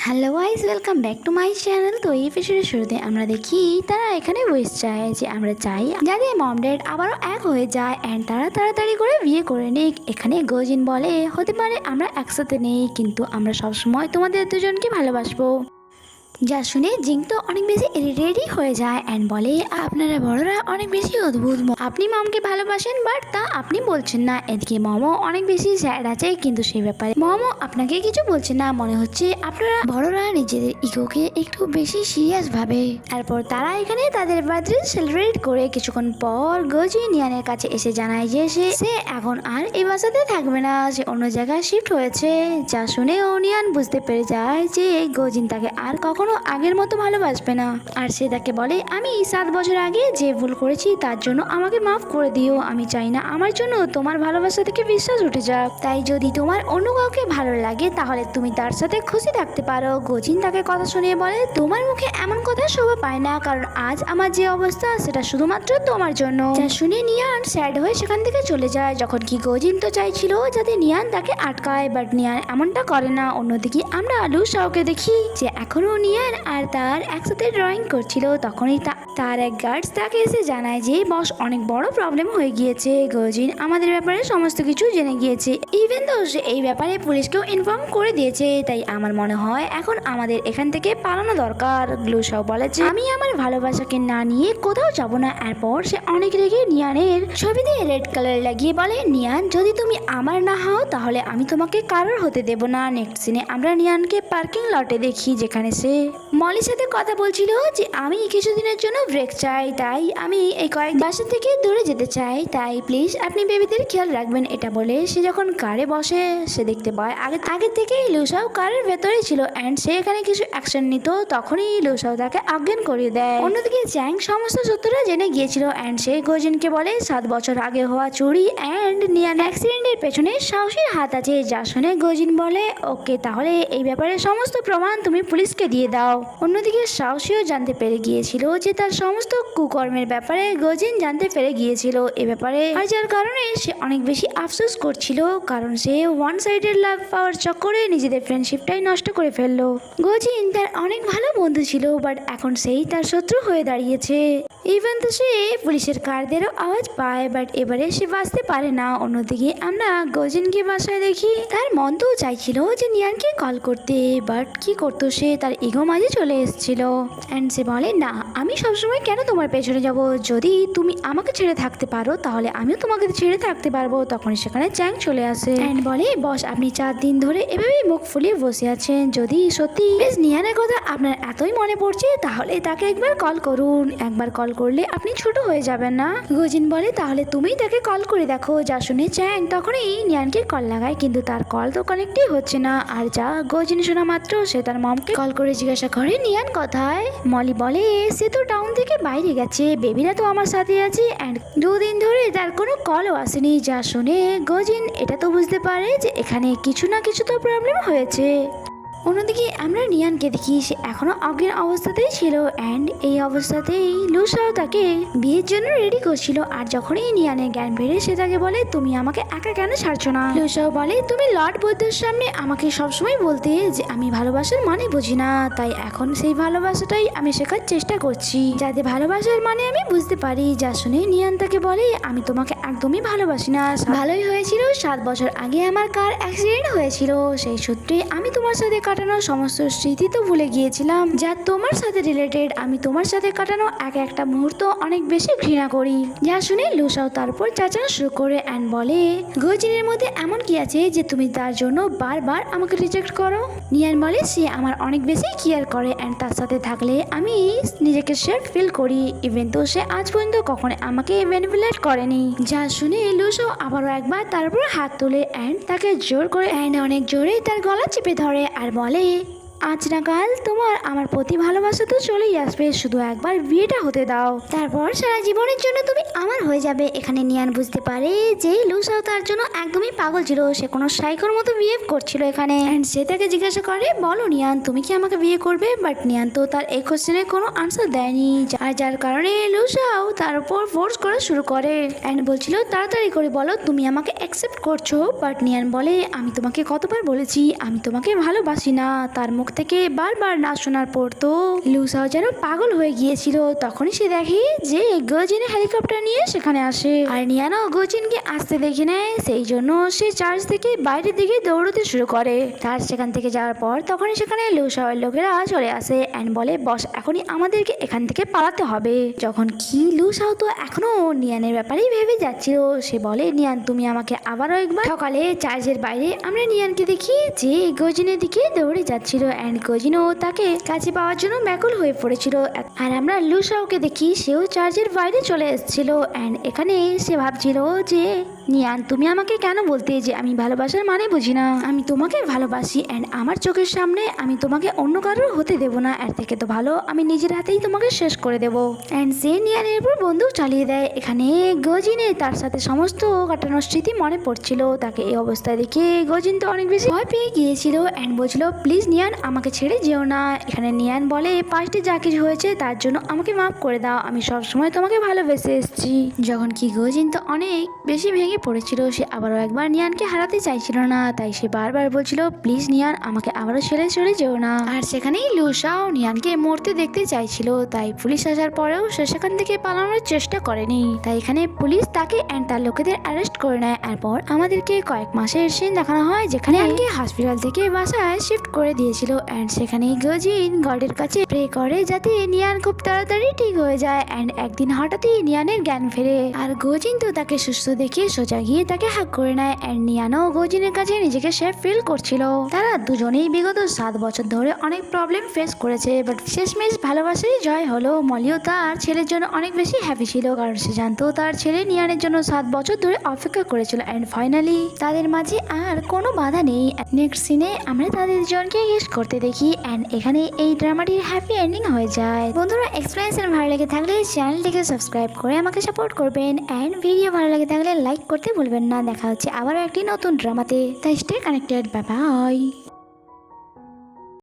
Hello guys, welcome back to my channel. তো এই এপিসোডের শুরুতে আমরা দেখি তারা এখানে উইশ চায় যে আমরা চাই যাতে মম ড্যাড আবারও এক হয়ে যায় অ্যান্ড তারা তাড়াতাড়ি করে বিয়ে করে নিক। এখানে গোজিন বলে হতে পারে আমরা একসাথে নেই, কিন্তু আমরা সবসময় তোমাদের দুজনকে ভালোবাসবো। যা শুনে জিং তো অনেক বেশি ইরিটেটই হয়ে যায় অ্যান্ড বলে আপনারা বড়রা অনেক বেশি অদ্ভুত। আপনি মমকে ভালোবাসেন বাট তা আপনি বলছেন না। এদিকে মমও অনেক বেশি স্যাড আছে, কিন্তু সেই ব্যাপারে মমও আপনাকে কিছু বলছে না। মনে হচ্ছে আপনারা বড়রা নিজেদের ইগোকে একটু বেশি সিরিয়াস ভাবে। তারপর তারা এখানে তাদের বার্থডে সেলিব্রেট করে কিছুক্ষণ পর গোজি নিয়ানের কাছে এসে জানায় যে সে এখন আর এই বাসাতে থাকবে না, সে অন্য জায়গায় শিফট হয়েছে। যা শুনে নিয়ান বুঝতে পেরে যায় যে গোজিন তাকে আর কখনো আগের মতো ভালোবাসবে না। আর সে তাকে বলে আমি 7 বছর আগে যে ভুল করেছি তার জন্য আমাকে মাফ করে দিও। আমি চাই না আমার জন্য তোমার ভালোবাসা থেকে বিশ্বাস উঠে যাক। তাই যদি তোমার অন্য কাউকে ভালো লাগে তাহলে তুমি তার সাথে খুশি থাকতে পারো। গোজিন তাকে কথা শুনিয়ে বলে তোমার মুখে এমন কথা শোভা পায় না, কারণ আজ আমার যে অবস্থা সেটা শুধুমাত্র তোমার জন্য। যা শুনে নিয়ান স্যাড হয়ে সেখান থেকে চলে যায়। যখন কি গোজিন তো চাইছিল যাতে নিয়ান তাকে আটকায়, বাট নিয়ান এমনটা করে না। অন্যদিকে আমরা লুসাওকে দেখি যে এখনো নিয়ান আর তার একসাথে ড্রয়িং করছিল। তখনই তার এক গার্ডস তাকে এসে জানায় যে বস অনেক বড় প্রবলেম হয়ে গিয়েছে। গোজিন আমাদের ব্যাপারে সমস্ত কিছু জেনে গিয়েছে, ইভেন তো সে এই ব্যাপারে পুলিশকেও ইনফর্ম করে দিয়েছে। তাই আমার মনে হয় এখন আমাদের এখান থেকে পালানো দরকার। গ্লুসাও বলে যে আমি আমার ভালোবাসাকে না নিয়ে কোথাও যাব না। এরপর সে অনেক রেগে নিয়ানের ছবি দিয়ে রেড কালার লাগিয়ে বলে নিয়ান যদি তুমি আমার না হও তাহলে আমি তোমাকে কারোর হতে দেব না। নেক্সট সিনে আমরা নিয়ানকে পার্কিং লটে দেখি, যেখানে সে মলির সাথে কথা বলছিল যে আমি কিছুদিনের জন্য ব্রেক চাই, তাই আমি এই কয়েক বাসা থেকে দূরে যেতে চাই, তাই প্লিজ আপনি বেবিদের খেয়াল রাখবেন। এটা বলে সে যখন কারে বসে সে দেখতে পায় আগে থেকেই লুসাও কারের ভেতরে ছিল অ্যান্ড সে এখানে কিছু অ্যাকশন নিত। তখনই লুসাও তাকে অজ্ঞান করিয়ে দেয়। অন্যদিকে চ্যাং সমস্ত সত্যটা জেনে গিয়েছিল অ্যান্ড সে গোজিনকে বলে 7 বছর আগে হওয়া চুরি অ্যান্ড নিয়ান অ্যাক্সিডেন্টের পেছনে সাহসীর হাত আছে। যা শুনে গোজিন বলে ওকে, তাহলে এই ব্যাপারে সমস্ত প্রমাণ তুমি পুলিশকে দিয়ে দাও। অন্যদিকে সাহসীও জানতে পেরে গিয়েছিল যে তার সমস্ত কুকর্মের ব্যাপারে গোজিন জানতে পেরে গিয়েছিল এ ব্যাপারে, আর যার কারণে সে অনেক বেশি আফসোস করছিল, কারণ সে ওয়ান সাইডের লাভ পাওয়ার চক্করে নিজেদের ফ্রেন্ডশিপটাই নষ্ট করে ফেললো। গোজিন তার অনেক ভালো বন্ধু ছিল, বাট এখন সেই তার শত্রু হয়ে দাঁড়িয়েছে। ইভেন তো সে পুলিশের কারদেরও আওয়াজ পায়, বাট এবারে সে বাঁচতে পারে না। অন্যদিকে আমরা গোজিনকে বাসায় দেখি, তার মন তো চাইছিল যে নিয়ানকে কল করতে, বাট কি করতো সে, তার ইগো মাঝে চলে এসেছিল অ্যান্ড সে বলে না আমি সবসময় কেন তোমার পেছনে যাব, যদি তুমি আমাকে ছেড়ে থাকতে পারো তাহলে আমিও তোমাকে ছেড়ে থাকতে পারবো। তখন সেখানে চ্যাং চলে আসে অ্যান্ড বলে বস আপনি 4 দিন ধরে এভাবেই মুখ ফুলিয়ে বসে আছেন, যদি সত্যি বেশ নিয়ানের কথা আপনার এতই মনে পড়ছে তাহলে তাকে একবার কল করুন। একবার কল করলে আপনি ছোট হয়ে যাবেন না। গোজিন বলে তাহলে তুমি তাকে কল করে দেখো। যা শুনে চ্যাং তখনই নিয়ানকে কল লাগায়, কিন্তু তার কল তো কানেক্টই হচ্ছে না। আর যা গোজিন শোনা মাত্র সে তার মমকে কল করে জিজ্ঞাসা করে নিয়ান কোথায়। মলি বলে সে তো টাউন থেকে বাইরে গেছে, বেবিরা তো আমার সাথে আছে অ্যান্ড 2 দিন ধরে তার কোনো কলও আসেনি। যা শুনে গোজিন এটা তো বুঝতে পারে যে এখানে কিছু না কিছু তো প্রবলেম হয়েছে। অন্যদিকে আমরা নিয়ানকে দেখি সে এখনো অজ্ঞান অবস্থাতেই ছিল অ্যান্ড এই অবস্থাতেই লুসাও তাকে বিয়ের জন্য রেডি করছিল। আর যখনই নিয়ানের জ্ঞান ফেরে সে তাকে বলে তুমি আমাকে একা কেন ছাড়ছো না। লুসাও বলে তুমি লর্ড বুদ্ধের সামনে আমাকে সবসময় বলতে যে আমি ভালোবাসার মানে বুঝি না, তাই এখন সেই ভালোবাসাটাই আমি শেখার চেষ্টা করছি যাতে ভালোবাসার মানে আমি বুঝতে পারি। যা শুনে নিয়ান তাকে বলে আমি তোমাকে একদমই ভালোবাসি না। ভালোই হয়েছিল 7 বছর আগে আমার কার অ্যাক্সিডেন্ট হয়েছিল, সেই সূত্রে আমি তোমার সাথে কাটানো সমস্ত স্মৃতি তো ভুলে গিয়েছিলাম যা তোমার সাথে রিলেটেড। আমি তোমার সাথে কাটানো একটা মুহূর্ত অনেক বেশি ঘৃণা করি। যা শুনে লুসাও তারপর চাচানো শুরু করে অ্যান্ড বলে গোজিনের মধ্যে এমন কি আছে যে তুমি তার জন্য বারবার আমাকে রিজেক্ট করো। নিয়ান বলে সে আমার অনেক বেশি কেয়ার করে অ্যান্ড তার সাথে থাকলে আমি নিজেকে সেফ ফিল করি, ইভেন তো সে আজ পর্যন্ত কখনো আমাকে ম্যানিপুলেট করেনি। যা শুনে লুসাও আবারও একবার তার উপর হাত তোলে অ্যান্ড তাকে জোর করে অ্যান্ড অনেক জোরে তার গলা চেপে ধরে আর বলে আজ না কাল তোমার আমার প্রতি ভালোবাসা তো চলেই আসবে, শুধু একবার বিয়েটা হতে দাও, তারপর সারা জীবনের জন্য তুমি আমার হয়ে যাবে। এখানে নিয়ান বুঝতে পারে যে লুসাও তার জন্য একদমই পাগল ছিল, সে কোনো সাইকোর মতো বিহেভ করছিল এখানে অ্যান্ড সে তাকে জিজ্ঞাসা করে বলো নিয়ান তুমি কি আমাকে বিয়ে করবে, বাট নিয়ান তো তার এই কোশ্চেনে কোনো আনসার দেয়নি। আর যার কারণে লুসাও তার উপর ফোর্স করা শুরু করে অ্যান্ড বলছিল তাড়াতাড়ি করে বলো তুমি আমাকে অ্যাকসেপ্ট করছো। বাট নিয়ান বলে আমি তোমাকে কতবার বলেছি আমি তোমাকে ভালোবাসি না। তার মুখ থেকে বারবার না শোনার পর তো লুসাও যেন পাগল হয়ে গিয়েছিল। তখনই সে দেখে যে গজিন হেলিকপ্টার নিয়ে সেখানে আসে, আর নিয়ানও গজিনকে আসতে দেখে নেয়। সেই জন্য সে চার্চ থেকে বাইরের দিকে দৌড়তে শুরু করে। তার সেখান থেকে যাওয়ার পর তখনই সেখানে লুসাওয়ের লোকেরা চলে আসে এন্ড বলে, বস এখনই আমাদেরকে এখান থেকে পালাতে হবে। যখন কি লুসাও তো এখনো নিয়ানের ব্যাপারেই ভেবে যাচ্ছিল। সে বলে, নিয়ান তুমি আমাকে আবারও একবার। সকালে চার্চের বাইরে আমরা নিয়ানকে দেখি যে গজিনের দিকে দৌড়ে যাচ্ছিল এন্ড গজিনও তাকে কাছে পাওয়ার জন্য ব্যাকুল হয়ে পড়েছিল। আর আমরা লুসাওকে দেখি সেও চার্চের বাইরে চলে এসেছিল এন্ড এখানে সে ভাবছিল যে নিয়ান তুমি আমাকে কেন বলতে যে আমি ভালোবাসার মানে বুঝি না। আমি তোমাকে ভালোবাসি এন্ড আমার চোখের সামনে আমি তোমাকে অন্য কারোর হতে দেবো না। এর থেকে তো ভালো আমি নিজের হাতেই তোমাকে শেষ করে দেবো। এন্ড সে নিয়ানের উপর বন্দুক চালিয়ে দেয়। এখানে গজিনে তার সাথে সমস্ত কাটানোর স্মৃতি মনে পড়ছিল। তাকে এই অবস্থায় দেখে গজিন তো অনেক বেশি ভয় পেয়ে গিয়েছিল এন্ড বলছিল, প্লিজ নিয়ান আমাকে ছেড়ে যেও না। এখানে নিয়ান বলে, পাস্টে যা কিছু হয়েছে তার জন্য আমাকে মাফ করে দাও, আমি সবসময় তোমাকে ভালোবেসে এসেছি। যখন কি গজিন তো অনেক বেশি ভেঙে পড়েছিল। সে আবারও একবার নিয়ানকে হারাতে চাইছিল না, তাই সে বারবার বলছিল, প্লিজ নিয়ান আমাকে আবারও ছেড়ে চলে যেও না। আর সেখানেই লুসাও নিয়ানকে মরতে দেখতে চাইছিল, তাই পুলিশ আসার পরেও সে সেখান থেকে পালানোর চেষ্টা করেনি। তাই এখানে পুলিশ তাকে এন্ড তার লোকেদের অ্যারেস্ট করে নেয়। এরপর আমাদেরকে কয়েক মাসের সিন দেখানো হয় যেখানে নিয়ানকে হসপিটাল থেকে বাসায় শিফট করে দিয়েছিল এন্ড সেখানে গজিন গডের কাছে প্রে করে যাতে নিয়ান খুব তাড়াতাড়ি ঠিক হয়ে যায়। এন্ড একদিন হঠাৎই নিয়ানের জ্ঞান ফেরে, আর গজিন তো তাকে সুস্থ দেখে সোজা গিয়ে তাকে হাক করে নেয় এন্ড নিয়ানও গজিনের কাছে নিজেকে সেফ ফিল করছিল। তারা দুজনেই বিগত 7 বছর ধরে অনেক প্রবলেম ফেস করেছে, বাট শেষমেশ ভালোবাসারই জয় হলো। মলিও তার ছেলের জন্য অনেক বেশি হ্যাপি ছিল, কারণ সে জানতো তার ছেলে নিয়ানের জন্য 7 বছর ধরে অপেক্ষা করেছিল। এন্ড ফাইনালি তাদের মাঝে আর কোনো বাধা নেই। নেক্সট সিনে আমরা তাদের দুজনকে কিস করতে দেখি এন্ড এখানে এই ড্রামাটির হ্যাপি এন্ডিং হয়ে যায়। বন্ধুরা এক্সপ্লেনেশন ভালো লেগে থাকলে চ্যানেলটিকে সাবস্ক্রাইব করে আমাকে সাপোর্ট করবেন এন্ড ভিডিও ভালো লাগে থাকলে লাইক করতে ভুলবেন না। দেখা হচ্ছে আবারও একটি নতুন ড্রামাতে, তাই স্টে কানেক্টেড, বাই বাই।